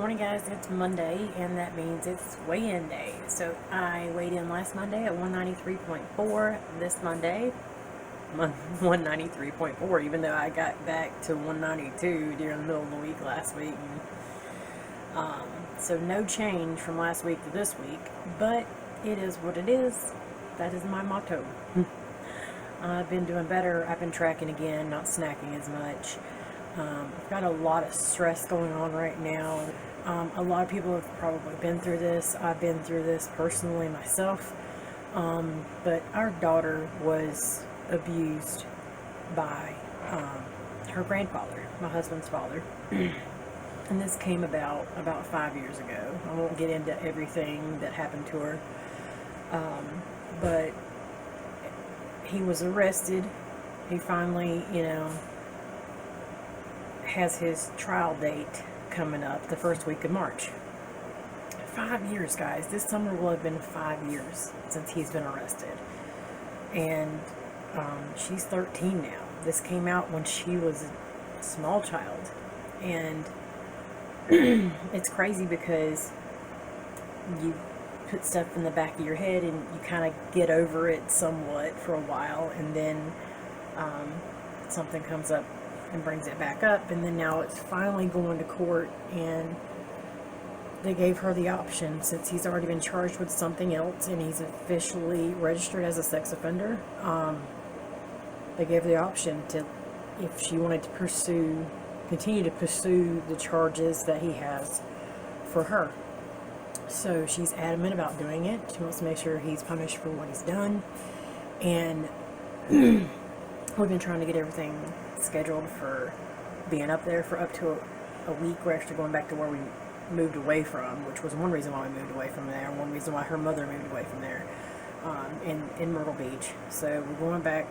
morning, guys. It's Monday, and that means it's weigh-in day. So I weighed in last Monday at 193.4. This Monday, 193.4, even though I got back to 192 during the middle of the week last week. So no change from last week to this week, but it is what it is. That is my motto. I've been doing better. I've been tracking again, not snacking as much. I've got a lot of stress going on right now. A lot of people have probably been through this. I've been through this personally myself. But our daughter was abused by her grandfather, my husband's father. And this came about 5 years ago. I won't get into everything that happened to her. But he was arrested. He finally, has his trial date coming up the first week of March. 5 years, guys. This summer will have been 5 years since he's been arrested. And she's 13 now. This came out when she was a small child. And it's crazy because you put stuff in the back of your head and you kind of get over it somewhat for a while, and then something comes up and brings it back up, and then now it's finally going to court, and they gave her the option, since he's already been charged with something else and he's officially registered as a sex offender. They gave her the option to, if she wanted to continue to pursue the charges that he has for her. So she's adamant about doing it. She wants to make sure he's punished for what he's done, and we've been trying to get everything scheduled for being up there for up to a week. We're actually going back to where we moved away from, which was one reason why we moved away from there, one reason why her mother moved away from there, in Myrtle Beach. So we're going back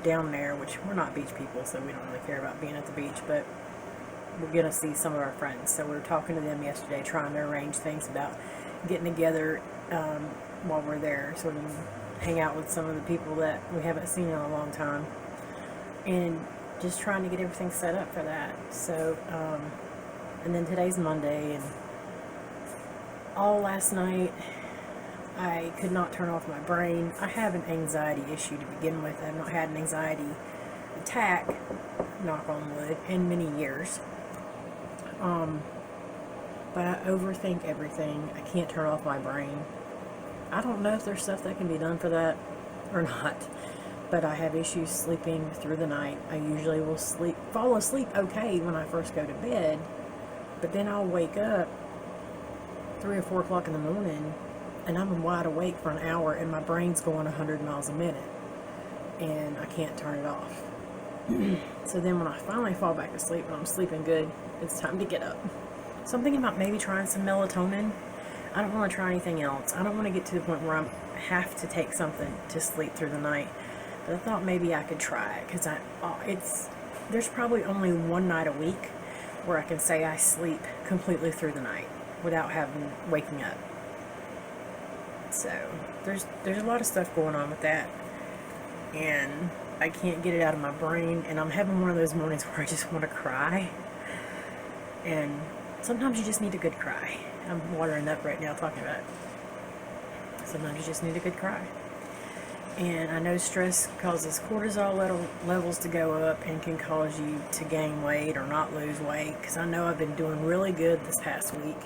down there, which we're not beach people, so we don't really care about being at the beach, but we're going to see some of our friends. So we were talking to them yesterday, trying to arrange things about getting together while we're there, so we can hang out with some of the people that we haven't seen in a long time, and just trying to get everything set up for that. So, and then today's Monday, and all last night, I could not turn off my brain. I have an anxiety issue to begin with. I've not had an anxiety attack, knock on wood, in many years. But I overthink everything. I can't turn off my brain. I don't know if there's stuff that can be done for that or not, but I have issues sleeping through the night. I usually will fall asleep okay when I first go to bed, but then I'll wake up 3 or 4 o'clock in the morning and I'm wide awake for an hour and my brain's going 100 miles a minute and I can't turn it off. So then when I finally fall back asleep and I'm sleeping good, it's time to get up. So I'm thinking about maybe trying some melatonin. I don't want to try anything else. I don't want to get to the point where I have to take something to sleep through the night. But I thought maybe I could try it, because there's probably only one night a week where I can say I sleep completely through the night without waking up. So there's a lot of stuff going on with that, and I can't get it out of my brain, and I'm having one of those mornings where I just want to cry, and sometimes you just need a good cry. I'm watering up right now talking about it. Sometimes you just need a good cry. And I know stress causes cortisol levels to go up and can cause you to gain weight or not lose weight, because I know I've been doing really good this past week,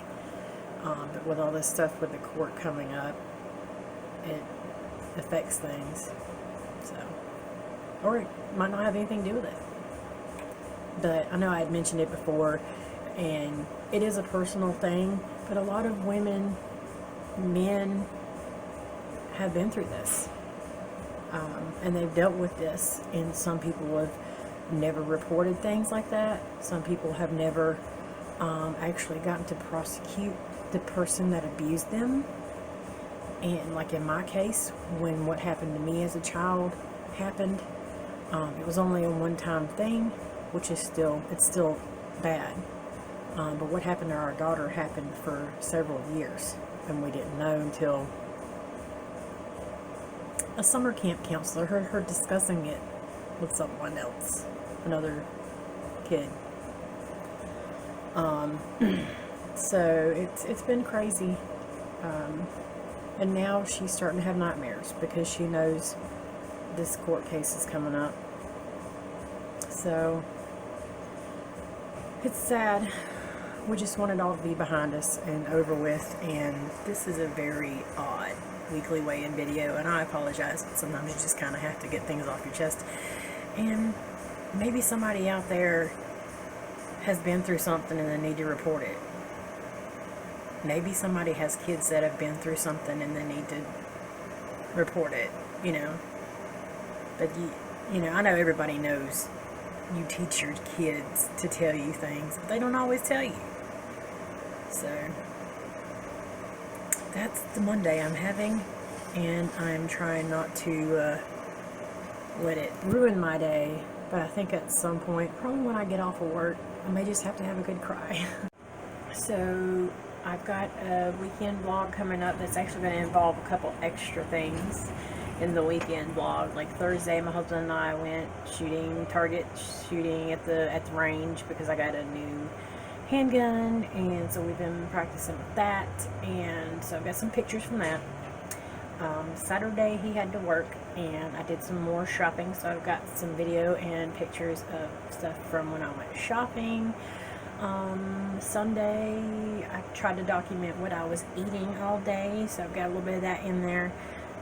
but with all this stuff with the court coming up, it affects things. So, or it might not have anything to do with it. But I know I had mentioned it before, and it is a personal thing, but a lot of men have been through this. And they've dealt with this, and some people have never reported things like that. Some people have never actually gotten to prosecute the person that abused them. And like in my case, when what happened to me as a child happened, it was only a one-time thing, which is still bad. But what happened to our daughter happened for several years, and we didn't know until a summer camp counselor heard her discussing it with someone else, another kid. So it's been crazy. And now she's starting to have nightmares because she knows this court case is coming up. So it's sad. We just want it all to be behind us and over with. And this is a very odd weekly weigh-in video, and I apologize, but sometimes you just kind of have to get things off your chest. And maybe somebody out there has been through something and they need to report it. Maybe somebody has kids that have been through something and they need to report it, you know. But you know, I know everybody knows you teach your kids to tell you things, but they don't always tell you. So that's the Monday I'm having, and I'm trying not to let it ruin my day. But I think at some point, probably when I get off of work, I may just have to have a good cry. So I've got a weekend vlog coming up that's actually going to involve a couple extra things in the weekend vlog. Like Thursday, my husband and I went target shooting at the range because I got a new handgun, and so we've been practicing with that, and so I've got some pictures from that. Saturday he had to work, and I did some more shopping, so I've got some video and pictures of stuff from when I went shopping. Sunday I tried to document what I was eating all day, so I've got a little bit of that in there,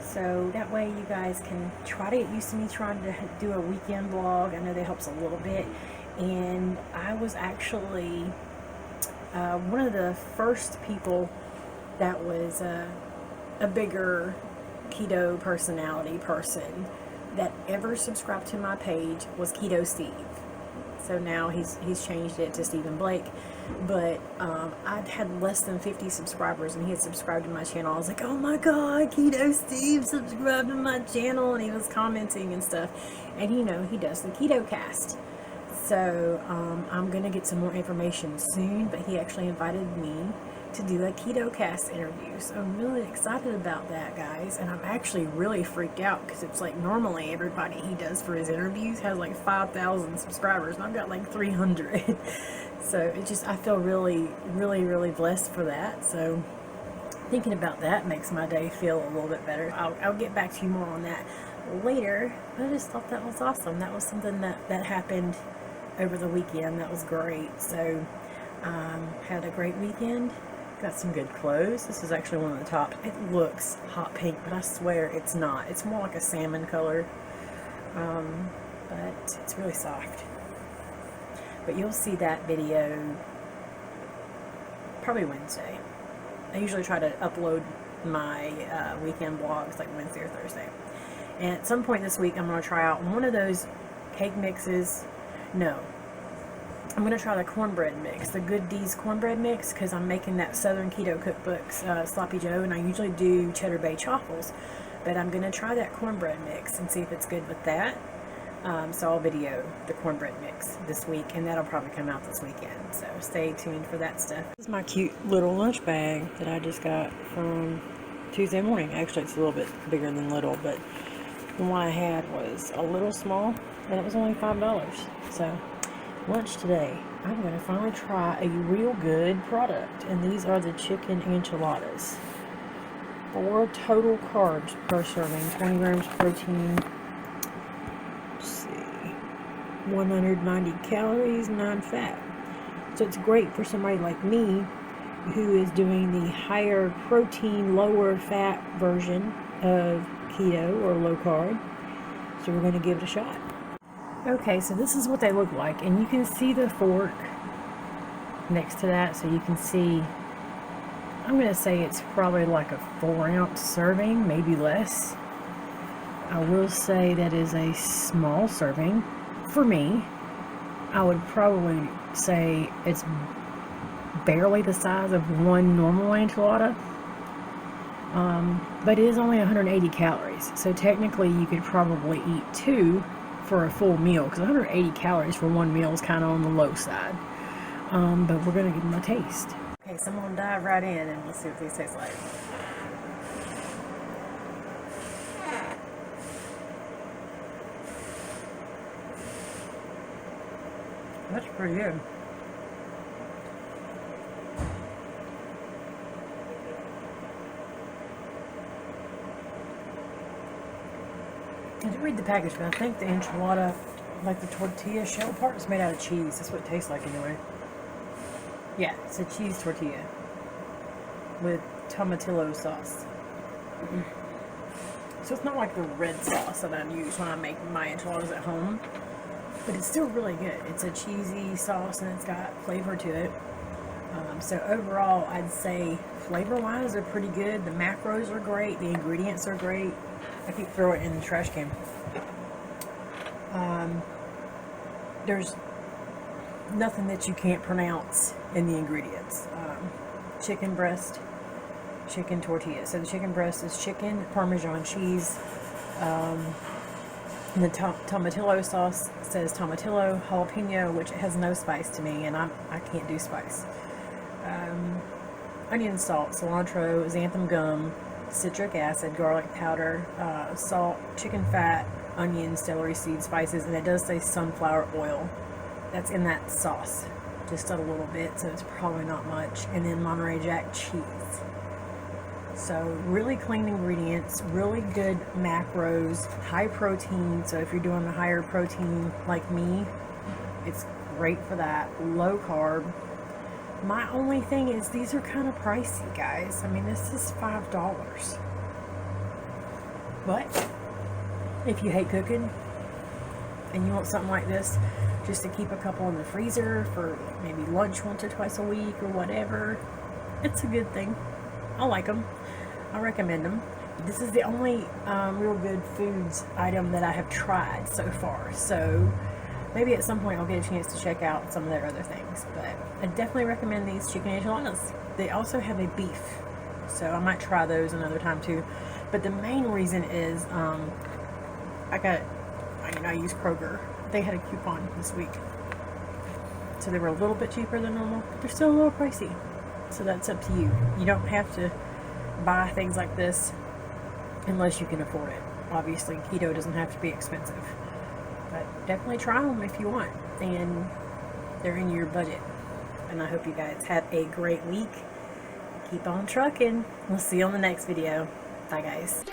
so that way you guys can try to get used to me trying to do a weekend vlog. I know that helps a little bit. And I was actually one of the first people that was a bigger keto personality person that ever subscribed to my page was Keto Steve. So now he's changed it to Stephen Blake, but I'd had less than 50 subscribers, and he had subscribed to my channel. I was like, oh my god, Keto Steve subscribed to my channel, and he was commenting and stuff. And you know, he does the Keto Cast. So I'm gonna get some more information soon, but he actually invited me to do a Keto Cast interview, so I'm really excited about that, guys. And I'm actually really freaked out because it's like normally everybody he does for his interviews has like 5,000 subscribers, and I've got like 300. So it just, I feel really blessed for that. So thinking about that makes my day feel a little bit better. I'll get back to you more on that later. I just thought that was awesome. That was something that happened over the weekend. That was great. So had a great weekend. Got some good clothes. This is actually one of the tops. It looks hot pink, but I swear it's not. It's more like a salmon color, but it's really soft. But you'll see that video probably Wednesday. I usually try to upload my weekend vlogs like Wednesday or Thursday. And at some point this week, I'm going to try out one of those cake mixes. No, I'm going to try the cornbread mix, the Good D's cornbread mix, because I'm making that Southern Keto Cookbook's Sloppy Joe, and I usually do Cheddar Bay Chaffles, but I'm going to try that cornbread mix and see if it's good with that. So I'll video the cornbread mix this week, and that'll probably come out this weekend, so stay tuned for that stuff. This is my cute little lunch bag that I just got from Tuesday morning. Actually, it's a little bit bigger than little, but the one I had was a little small, and it was only $5. So lunch today, I'm going to finally try a real good product, and these are the chicken enchiladas. 4 total carbs per serving, 20 grams protein, let's see, 190 calories, 9 fat. So it's great for somebody like me who is doing the higher protein, lower fat version of keto or low carb. So we're going to give it a shot. Okay, so this is what they look like, and you can see the fork next to that, so you can see, I'm going to say it's probably like a 4-ounce serving, maybe less. I will say that is a small serving for me. I would probably say it's barely the size of one normal enchilada, but it is only 180 calories, so technically you could probably eat 2 for a full meal, because 180 calories for one meal is kind of on the low side. But we're going to give them a taste. Okay, so I'm going to dive right in and let's see what these taste like. That's pretty good. read the package, but I think the enchilada, like the tortilla shell part, is made out of cheese. That's what it tastes like anyway. Yeah, it's a cheese tortilla with tomatillo sauce. So it's not like the red sauce that I use when I make my enchiladas at home, but it's still really good. It's a cheesy sauce and it's got flavor to it. So overall, I'd say flavor-wise, they're pretty good. The macros are great. The ingredients are great. I keep throwing it in the trash can. There's nothing that you can't pronounce in the ingredients. Chicken breast, chicken tortilla. So the chicken breast is chicken, Parmesan cheese. And the tomatillo sauce says tomatillo, jalapeno, which has no spice to me, and I can't do spice. Onion salt, cilantro, xanthan gum, citric acid, garlic powder, salt, chicken fat, onions, celery seeds, spices, and it does say sunflower oil. That's in that sauce, just a little bit, so it's probably not much. And then Monterey Jack cheese. So really clean ingredients, really good macros, high protein. So if you're doing a higher protein like me, it's great for that. Low carb. My only thing is these are kind of pricey, guys. I mean, this is $5. But if you hate cooking and you want something like this just to keep a couple in the freezer for maybe lunch once or twice a week or whatever, it's a good thing. I like them. I recommend them. This is the only real good foods item that I have tried so far. So maybe at some point I'll get a chance to check out some of their other things. But I definitely recommend these chicken enchiladas. They also have a beef, so I might try those another time too. But the main reason is I use Kroger. They had a coupon this week, so they were a little bit cheaper than normal, but they're still a little pricey. So that's up to you. You don't have to buy things like this unless you can afford it. Obviously, keto doesn't have to be expensive, but definitely try them if you want, and they're in your budget. And I hope you guys have a great week. Keep on trucking. We'll see you on the next video. Bye, guys.